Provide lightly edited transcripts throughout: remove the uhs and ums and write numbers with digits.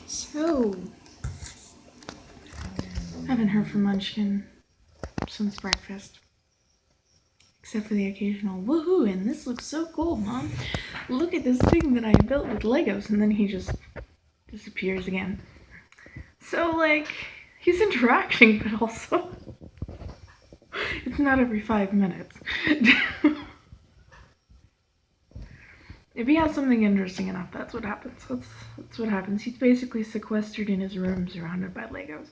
So, I haven't heard from Munchkin since breakfast. Except for the occasional woohoo, and this looks so cool, Mom. Look at this thing that I built with Legos, and then he just disappears again. So, like, he's interacting, but also it's not every 5 minutes. If he has something interesting enough, that's what happens. That's what happens. He's basically sequestered in his room surrounded by Legos.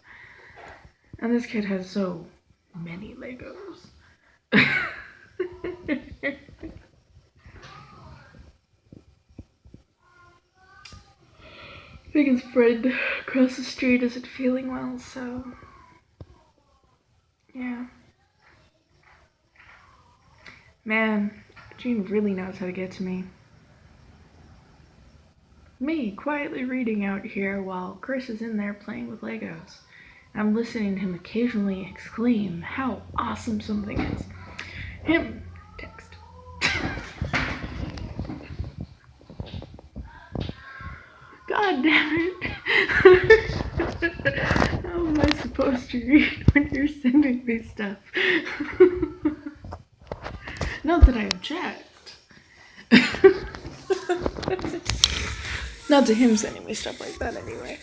And this kid has so many Legos. I think his friend across the street isn't feeling well, so yeah. Man, Gene really knows how to get to me. Me, quietly reading out here while Chris is in there playing with Legos. I'm listening to him occasionally exclaim how awesome something is. Him, text. God damn it. How am I supposed to read when you're sending me stuff? Not that I object. Not to him sending me stuff like that anyway.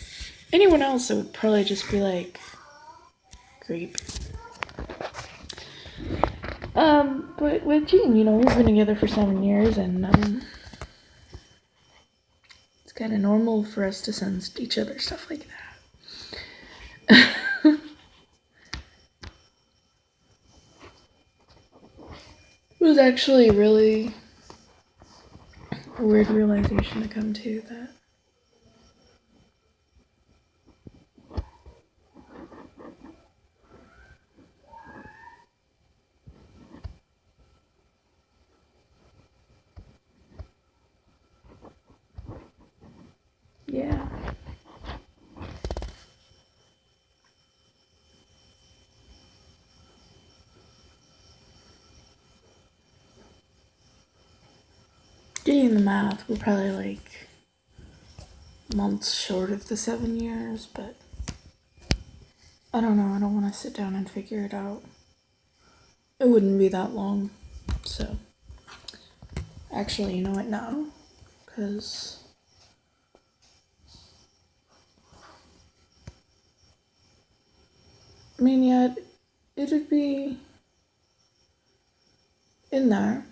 Anyone else, it would probably just be like, creep. But with Gene, you know, we've been together for 7 years, and it's kind of normal for us to send each other stuff like that. It was actually really a weird realization to come to that yeah. Getting the math, we're probably like months short of the 7 years, but I don't know. I don't want to sit down and figure it out. It wouldn't be that long, so. Actually, you know what, no. Because I mean, yeah, it'd be in there.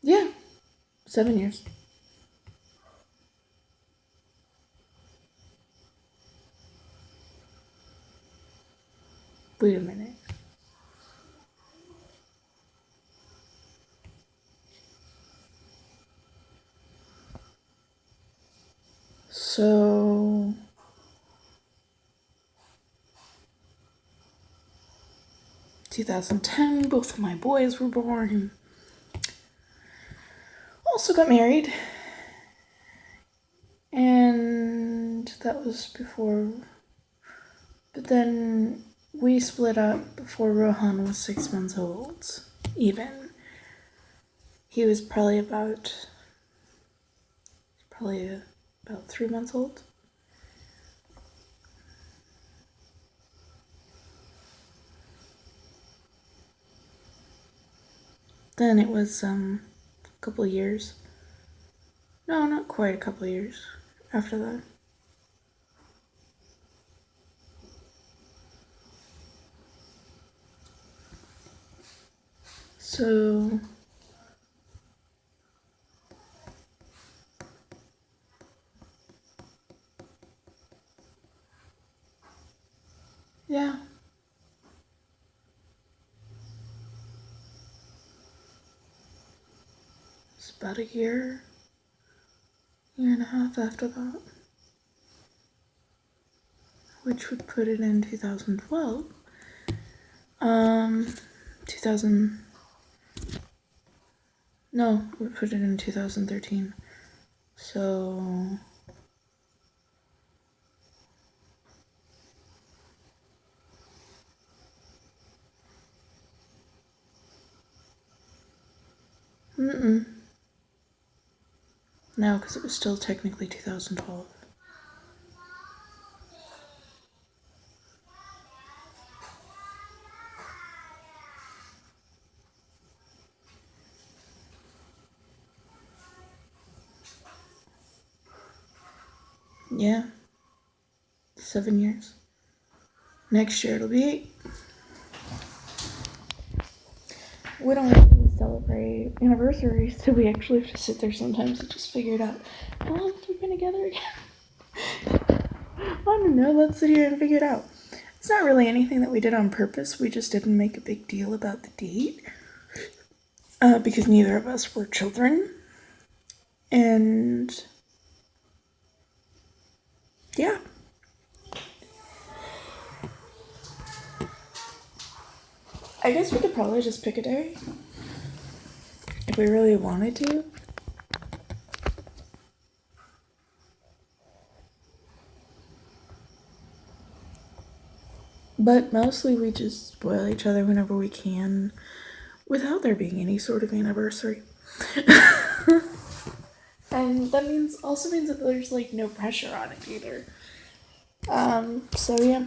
Yeah, 7 years. Wait a minute. So 2010, both of my boys were born. Also got married. And that was before. But then we split up before Rohan was 6 months old. Even. He was probably about 3 months old. Then it was a couple of years. No, not quite a couple of years after that. So yeah. It's about a year and a half after that. Which would put it in 2012. 2000. No, we put it in 2013. So. No, because it was still technically 2012. Yeah. 7 years. Next year it'll be 8. We don't really celebrate anniversaries, so we actually have to sit there sometimes and just figure it out. How long have we been together again? I don't know, let's sit here and figure it out. It's not really anything that we did on purpose, we just didn't make a big deal about the date. Because neither of us were children. And yeah. I guess we could probably just pick a day if we really wanted to. But mostly we just spoil each other whenever we can without there being any sort of anniversary. And that also means that there's like no pressure on it either. So yeah.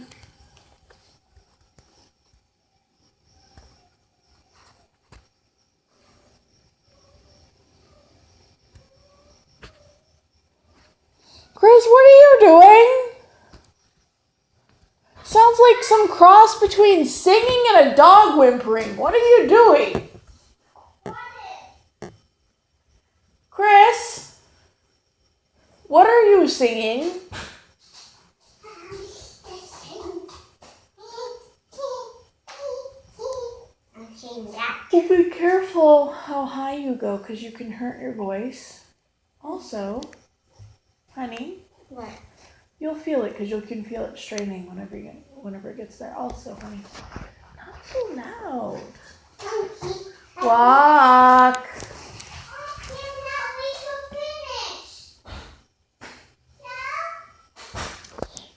Chris, what are you doing? Sounds like some cross between singing and a dog whimpering. What are you doing? Chris, what are you singing? Well, be careful how high you go because you can hurt your voice. Also, honey, what? You'll feel it because you can feel it straining whenever it gets there. Also, honey, not so loud. Walk.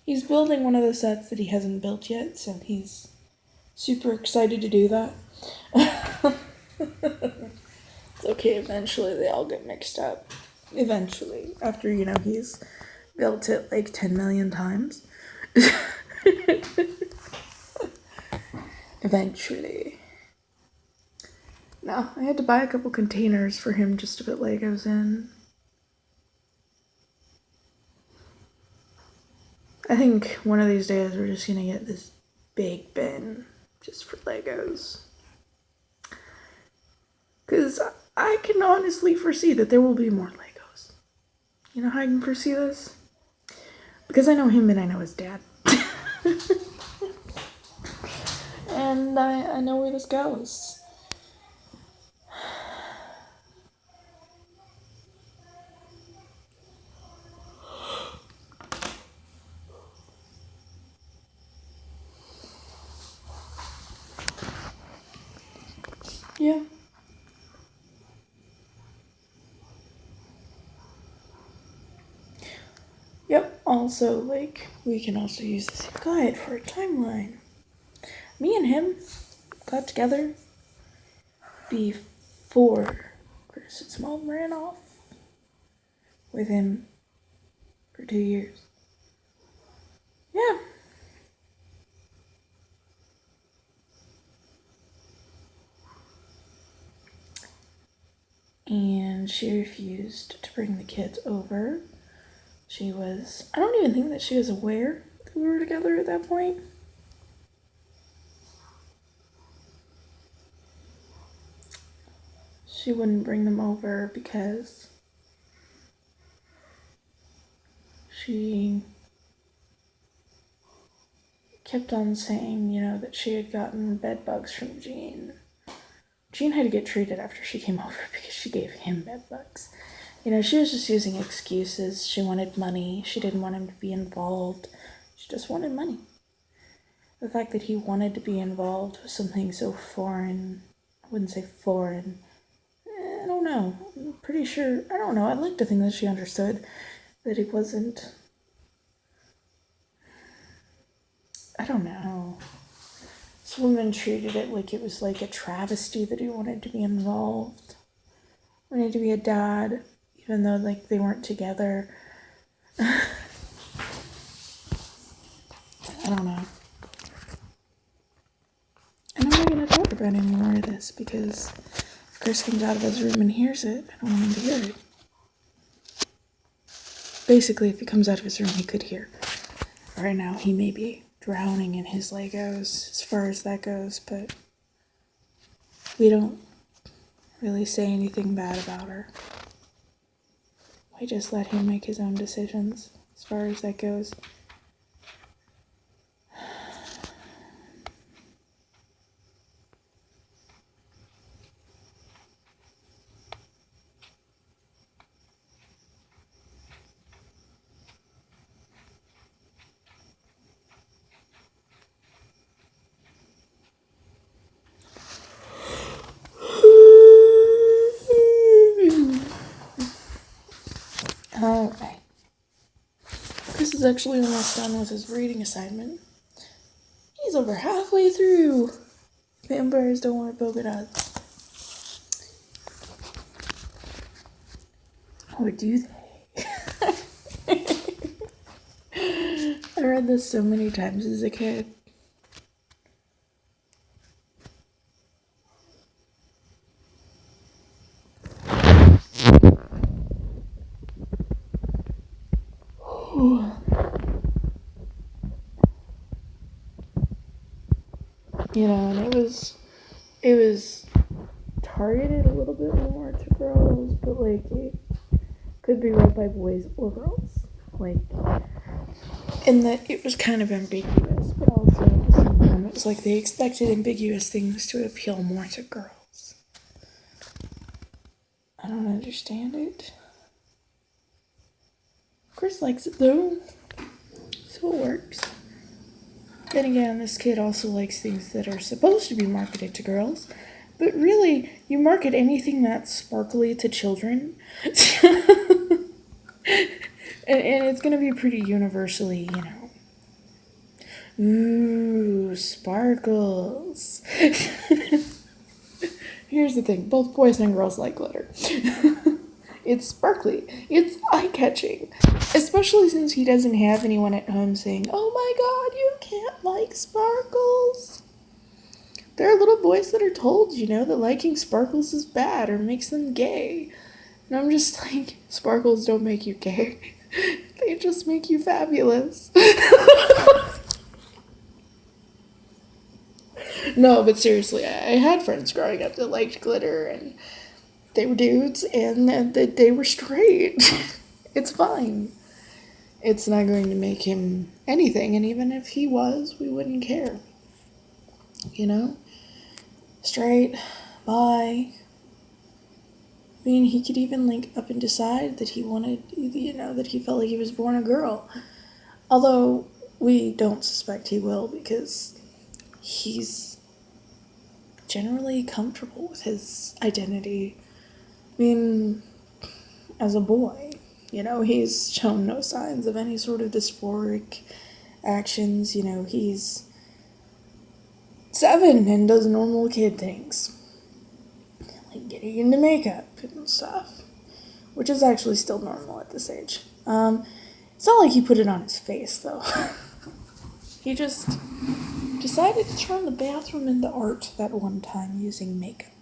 He's building one of the sets that he hasn't built yet, so he's super excited to do that. It's okay, eventually they all get mixed up. Eventually, after, he's built it like 10 million times. Eventually. No, I had to buy a couple containers for him just to put Legos in. I think one of these days we're just gonna get this big bin just for Legos. Because I can honestly foresee that there will be more Legos. You know how I can foresee this? Because I know him and I know his dad. And I know where this goes. Yeah. Yep, also, we can also use this guide for a timeline. Me and him got together before Chris's mom ran off with him for 2 years. Yeah. And she refused to bring the kids over. I don't even think that she was aware that we were together at that point. She wouldn't bring them over because she kept on saying, that she had gotten bed bugs from Gene. Gene had to get treated after she came over because she gave him bed bugs. She was just using excuses. She wanted money. She didn't want him to be involved. She just wanted money. The fact that he wanted to be involved was something so foreign. I wouldn't say foreign. I don't know. I'm pretty sure. I don't know. I'd like to think that she understood that it wasn't. I don't know. This woman treated it like it was like a travesty that he wanted to be involved. Wanted to be a dad. even though, like, they weren't together. I don't know. And I'm not going to talk about any more of this because if Chris comes out of his room and hears it, I don't want him to hear it. Basically, if he comes out of his room, he could hear. Right now, he may be drowning in his Legos as far as that goes, but we don't really say anything bad about her. We just let him make his own decisions as far as that goes. Alright. Chris is actually almost done with his reading assignment. He's over halfway through. Vampires don't wear polka dots. Or do they? I read this so many times as a kid. You know, and it was targeted a little bit more to girls, but like it could be read by boys or girls. Like, in that it was kind of ambiguous, but also at the same time it was like they expected ambiguous things to appeal more to girls. I don't understand it. Chris likes it though, so it works. Then again, this kid also likes things that are supposed to be marketed to girls, but really, you market anything that's sparkly to children, and it's gonna be pretty universally, you know. Ooh, sparkles. Here's the thing, both boys and girls like glitter. It's sparkly. It's eye-catching. Especially since he doesn't have anyone at home saying, "Oh my god, you can't like sparkles." There are little boys that are told, you know, that liking sparkles is bad or makes them gay. And I'm just like, sparkles don't make you gay. They just make you fabulous. No, but seriously, I had friends growing up that liked glitter, and they were dudes, and they were straight. It's fine. It's not going to make him anything, and even if he was, we wouldn't care. You know? Straight, bi. I mean, he could even link up and decide that he wanted, you know, that he felt like he was born a girl. Although, we don't suspect he will, because he's generally comfortable with his identity. I mean, as a boy, you know, he's shown no signs of any sort of dysphoric actions. You know, he's 7 and does normal kid things, like getting into makeup and stuff, which is actually still normal at this age. It's not like he put it on his face, though. He just decided to turn the bathroom into art that one time using makeup.